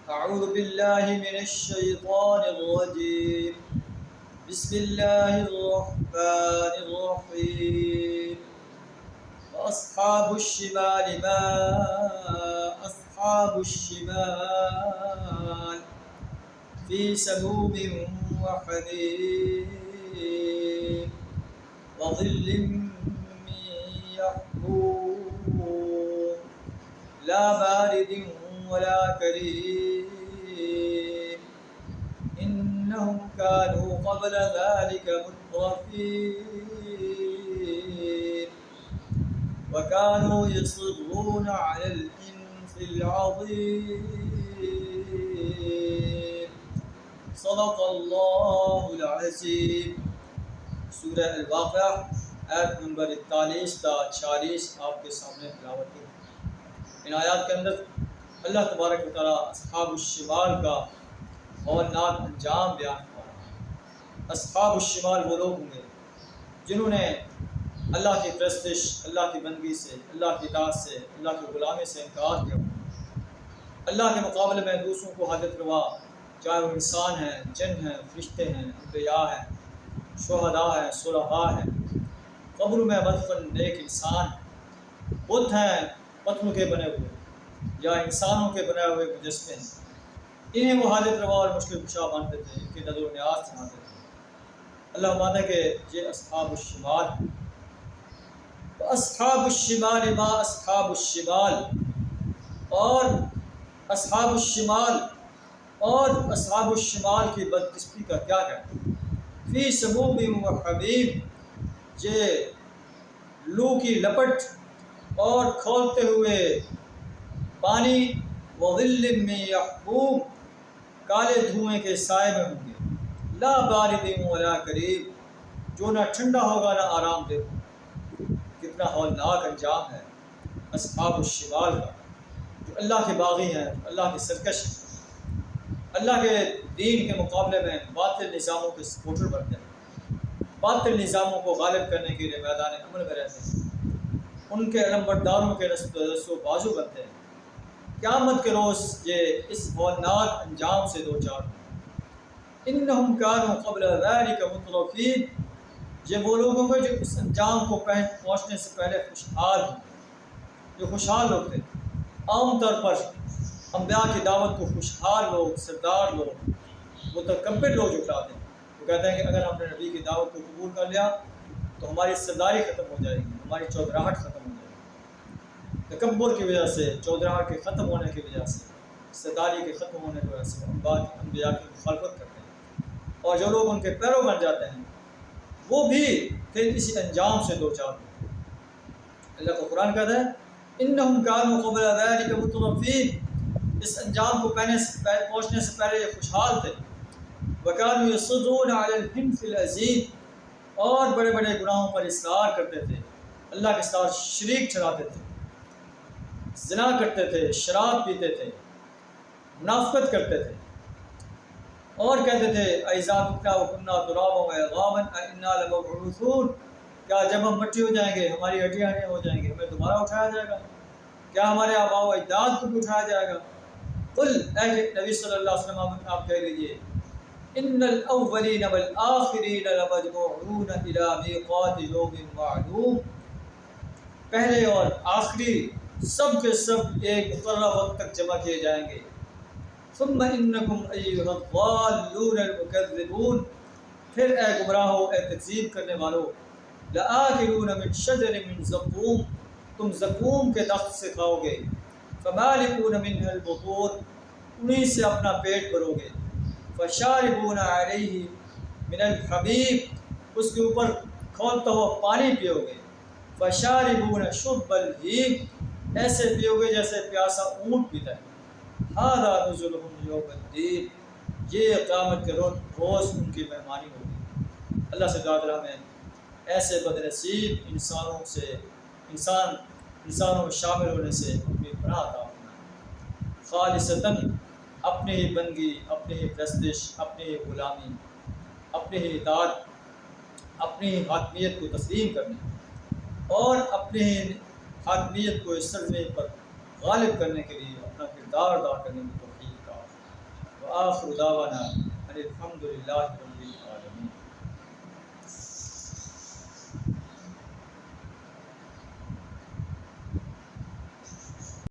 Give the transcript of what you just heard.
أعوذ بالله من الشيطان الرجيم. بسم الله الرحمن الرحيم. وأصحاب الشمال ما أصحاب الشمال في سموم وحميم وظل من يحموم لا بارد ولا كريم إنهم كانوا قبل ذلك مترفين وكانوا يصرون على الإنس العظيم. صدق اللہ العظیم. سورہ الواقعہ آیت نمبر 41 تا 46 آپ کے سامنے تلاوت کی. ان آیات کے اندر اللہ تبارک و تعالیٰ اصحاب الشمال کا ہولناک انجام بیان ہوا. اصحاب الشمال وہ لوگ ہوں گے جنہوں نے اللہ کی پرستش، اللہ کی بندگی سے، اللہ کی اطاعت سے، اللہ کی غلامی سے انکار کیا. اللہ کے مقابلے میں دوسروں کو حاجت روا، چاہے وہ انسان ہیں، جن ہیں، فرشتے ہیں، انبیاء ہیں، شہداء ہیں، صلحاء ہیں، قبر میں مدفن نیک انسان، بت ہیں پتھروں کے بنے ہوئے یا انسانوں کے بنے ہوئے مجسمے ہیں، انہیں وہ حاجت روا اور مشکل کشا مانتے تھے، ان کی نظر و نیاز سناتے تھے. اللہ مانا کہ یہ اصحاب الشمال ہیں. اصحاب الشمال ما اصحاب الشمال، اور اصحاب الشمال اور اصحاب الشمال کی بدقسمتی کا کیا کہنا. فی سموم و حمیم، یہ لو کی لپٹ اور کھولتے ہوئے پانی، وظل من یحموم، کالے دھوئیں کے سائے میں ہوں گے. لا بارد ولا کریم، جو نہ ٹھنڈا ہوگا نہ آرام دہ. کتنا ہولناک انجام ہے اصحاب الشمال کا، جو اللہ کے باغی ہیں، اللہ کے سرکش ہیں، اللہ کے دین کے مقابلے میں باطل نظاموں کے سپورٹر بنتے ہیں، باطل نظاموں کو غالب کرنے کے لیے میدان عمل میں رہتے ہیں، ان کے علمبرداروں کے دست و بازو بنتے ہیں. قیامت کے روز یہ اس ہولناک انجام سے دو چار ہیں. انہم کانوا قبل ذلک مترفین، یہ وہ لوگ ہوں گے جو اس انجام کو پہنچنے سے پہلے خوشحال ہیں، جو خوشحال لوگ تھے. عام طور پر انبیاء کی دعوت کو خوشحال لوگ، سردار لوگ، متکبر لوگ جھٹلاتے ہیں. وہ کہتے ہیں کہ اگر ہم نے نبی کی دعوت کو قبول کر لیا تو ہماری سرداری ختم ہو جائے گی، ہماری چودراہٹ ختم ہو جائے گی. تکبر کی وجہ سے، چودراہٹ کے ختم ہونے کی وجہ سے، سرداری کے ختم ہونے کی وجہ سے انبیاء کی مخالفت کرتے ہیں. اور جو لوگ ان کے پیرو بن جاتے ہیں وہ بھی پھر اسی انجام سے دو چار ہیں. اللہ کا قرآن کہتا ہے انہم کانوا قبل ذلک مترفین، اس انجام کو پہنچنے سے پہلے یہ خوشحال تھے. وکانوا یصرون علی الحنث العظیم، اور بڑے بڑے گناہوں پر اصرار کرتے تھے، اللہ کے ساتھ شریک ٹھہراتے تھے، زنا کرتے تھے، شراب پیتے تھے، منافقت کرتے تھے، اور کہتے تھے اذا متنا وکنا ترابا وعظاما انا لمبعوثون، کیا جب ہم مٹی ہو جائیں گے، ہماری ہڈیاں ہو جائیں گے، ہمیں دوبارہ اٹھایا جائے گا؟ کیا ہمارے آباء و اجداد کو بھی اٹھایا جائے گا؟ قل، اے نبی صلی اللہ علیہ وسلم آپ کہہ لیجیے ان الاولین والآخرین لمجموعون الی میقات یوم معلوم، پہلے اور آخری سب کے سب ایک مقررہ وقت تک جمع کیے جائیں گے. ثم انکم ایھا الضالون المکذبون، پھر اے گمراہو، اے تکذیب کرنے والو، لآکلون من شجر من زقوم، تم زقوم کے درخت سے کھاؤ گے. فمالئون منہ البطون، انہیں سے اپنا پیٹ بھرو گے. فشاربون علیہ من الحمیم، اس کے اوپر کھولتا ہوا پانی پیو گے. فشاربون شرب الہیم، ایسے پیو گے جیسے پیاسا اونٹ پیتا ہے. ھذا نزلهم یوم الدین، یہ قیامت کے روز ان کی مہمانی ہوگی. اللہ سے دعا کرا میں ایسے بد نصیب انسانوں میں شامل ہونے سے اپنی پناہ عطا فرمائے. خالصتاً اپنی ہی بندگی، اپنی ہی پرستش، اپنی ہی غلامی، اپنی ہی اطاعت، اپنی ہی حاکمیت کو تسلیم کرنے اور اپنی ہی حاکمیت کو اس سرزمین پر غالب کرنے کے لیے اپنا کردار ادا کرنے کی توفیق عطا فرمائے. وآخر دعوانا ان الحمد للہ رب العالمین.